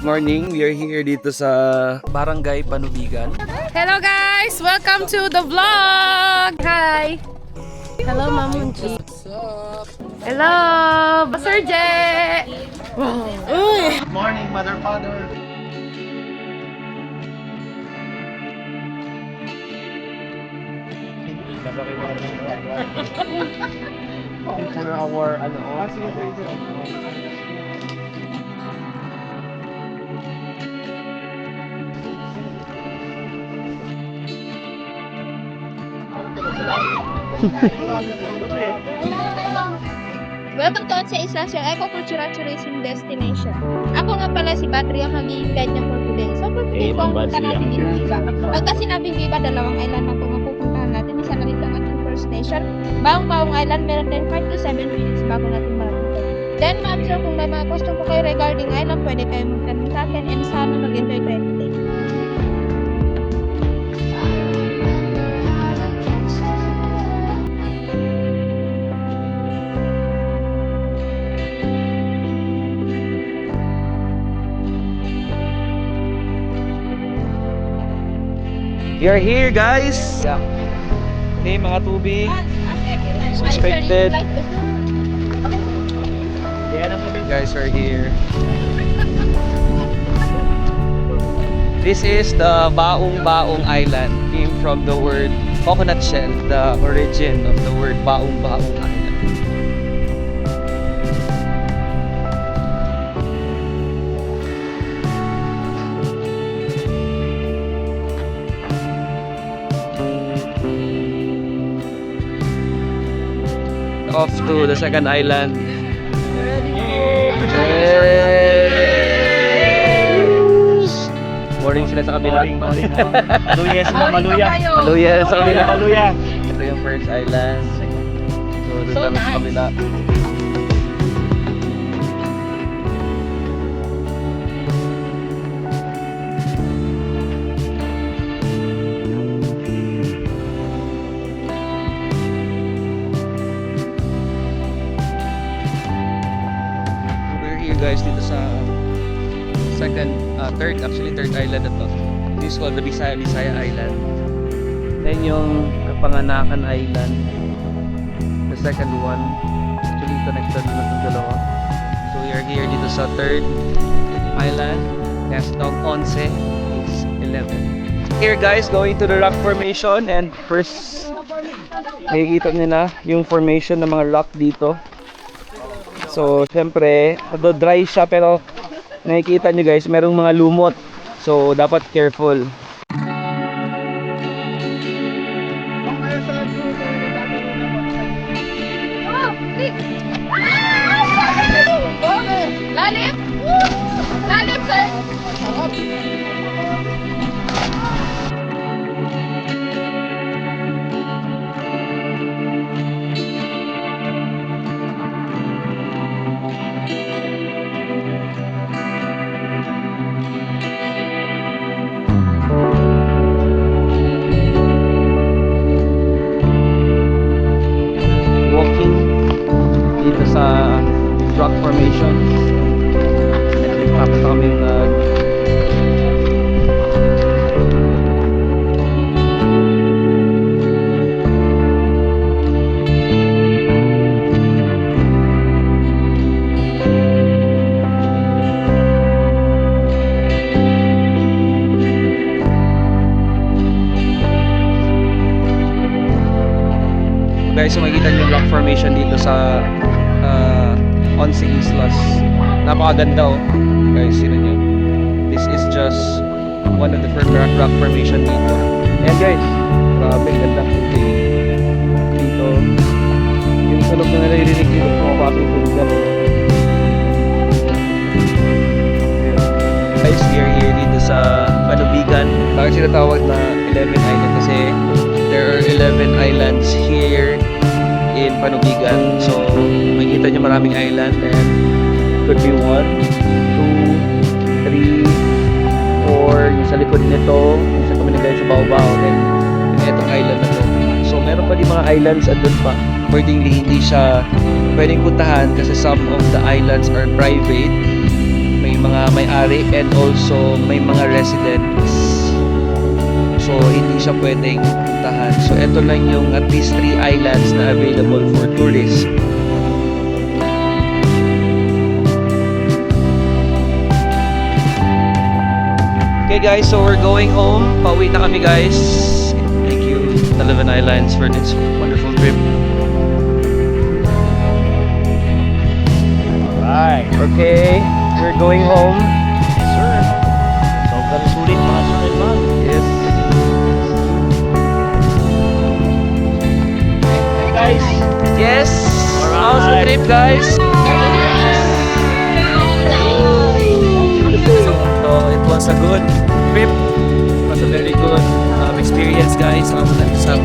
morning. We are here dito sa Barangay Panubigan. Hello guys! Welcome to the vlog! Hi! Hello Ma'am Munchi. What's up? Hello! Sir J! Wow! Uy! Good morning, mother, father. For our Welcome to sa isa sa Eco-Cultural Tourism Destination. Ako nga pala si Patria, magiging guide niya for today. So for today po, ang punta natin dito Viva. Pagka sinabing Viva, dalawang island na po ang pupuntahan natin. Isa na rin ang ating first station. Baong Island, meron din 5 to 7 minutes bago natin marating. Then ma'am, so kung may mga question po kayo regarding island, pwede kayo magtanong sa akin and sana mag-enjoy kayo today. We are here, guys. Okay, mga tubig. Suspected. You guys are here. This is the Baong Island. Came from the word coconut shell, the origin of the word Baong Island. Off to the second island. Morning sila sa kabila. Maluya sila, maluya. Maluya sa kabila. Maluya. Ito yung first island. So, doon kami sa kabila. Guys, dito sa third island na to. This is called the Bisaya Island. Then yung Kapanganakan Island, the second one, actually connected na itong dalawa. So we are here dito sa third island. Next stop 11 is 11. Here guys, going to the rock formation, and first makikita nyo na yung formation ng mga rock dito. So, syempre, dry siya pero nakikita nyo guys, merong mga lumot. So, dapat careful. Lalim! Lalim sir! Dito sa rock formation, tapos kami guys, so makikita niyo yung rock formation dito sa 11 Islas. Napakaganda oh. Guys, sino nyo? This is just one of the first rock formation dito. Ayan guys, grabe ganda dito. Yung sunog na naririnig dito, pumapasok yung tubig. Guys, we are here dito sa Panubigan. Bakit sila tawag na 11 Island? Kasi there are 11 islands here in Panubigan. So, makikita nyo maraming island, and could be 1, 2, 3, 4, yung sa likod nito, yung sa Kaminagay sa Baobao, and itong island na to. So, meron pa din mga islands andun pa. Accordingly, hindi siya pwedeng puntahan kasi some of the islands are private. May may mga may-ari and also may mga residents. So, hindi siya pwedeng puntahan. So, ito lang yung at least 3 islands na available for tourists. Okay guys, so we're going home. Pauwi na kami guys. Thank you, Talavan Islands, for this wonderful trip. Alright. Okay, we're going home. Yes, sir. Sobrang sulit mga sunod man. Yes. Hey guys. Yes. Alright. How's the trip guys? So it was a good trip. It was a very good experience guys. Sa